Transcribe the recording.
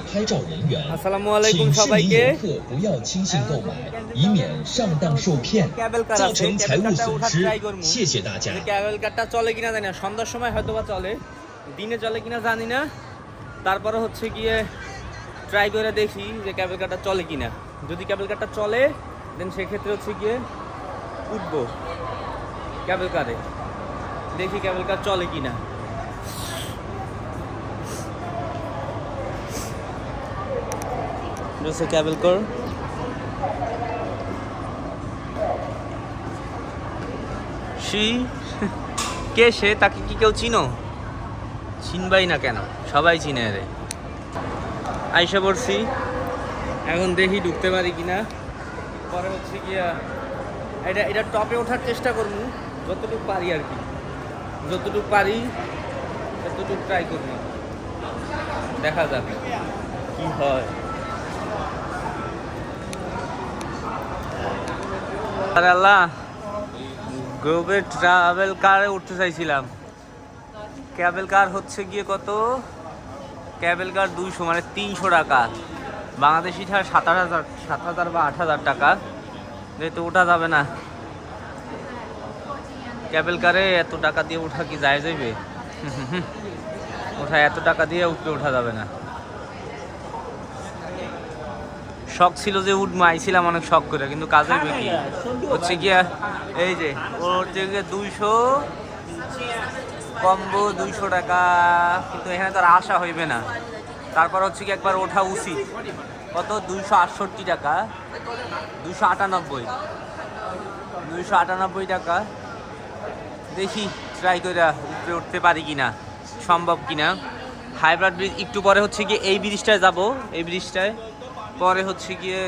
拍照人员， আসসালামু আলাইকুম 请市民 সবাইকে 游客不要轻信购买，以免上当受骗， ক্যাবেল কার 造 আছে 成财 ক্যাবেল 务 কারটা 损 ওঠার 失 ট্রাই করবো 谢谢大家。 ক্যাবেল কারটা চলে কিনা জানি না সন্ধ্যার সময় হয়তো বা চলে দিনে চলে কিনা জানি না তারপরে হচ্ছে গিয়ে ট্রাই করে দেখি যে ক্যাবেল কারটা চলে কিনা যদি ক্যাবেল কারটা চলে দেন সেক্ষেত্রে হচ্ছে গিয়ে উঠবো ক্যাবেল কারে দেখি ক্যাবেল কার চলে কিনা जैसे कैबल कर কে সে তাকে কি কেউ চিনো চিনবাই না কেন সবাই চিনে রে আইসা পড়ছি এখন দেখি ঢুকতে পারি কিনা পরে হচ্ছে গিয়া এটা টপে ওঠার চেষ্টা করবো যতটুকু পারি আর কি যতটুকু পারি ততটুকু ট্রাই করবো দেখা যাবে কি হয় আরে আল্লাহ গ্রুপের ট্রাভেল কারে উঠতে চাইছিলাম ক্যাবেল কার হচ্ছে গিয়ে কত ক্যাবেল কার 200 মানে 300 টাকা বাংলাদেশি ছাড়া 7,000 বা 8,000 টাকা যেহেতু ওঠা যাবে না ক্যাবেল কারে এত টাকা দিয়ে ওঠা কি যায় যাইবে ওঠা এত টাকা দিয়ে উঠলে ওঠা যাবে না শখ ছিল যে উঠবো আইছিলাম অনেক শখ করে কিন্তু কাজ হইবে কি হচ্ছে গিয়া এই যে ওর থেকে 200 কম্বো 200 টাকা কিন্তু এখানে তো আর আশা হইবে না তারপর হচ্ছে কি একবার ওঠা উচিত কত 268 টাকা 298 টাকা দেখি ট্রাই করে উপরে উঠতে পারি কিনা সম্ভব কিনা হাইব্রিড ব্রিজ একটু পরে হচ্ছে গিয়ে এই ব্রিজটায় যাব এই ব্রিজটায় পরে হচ্ছে গিয়ে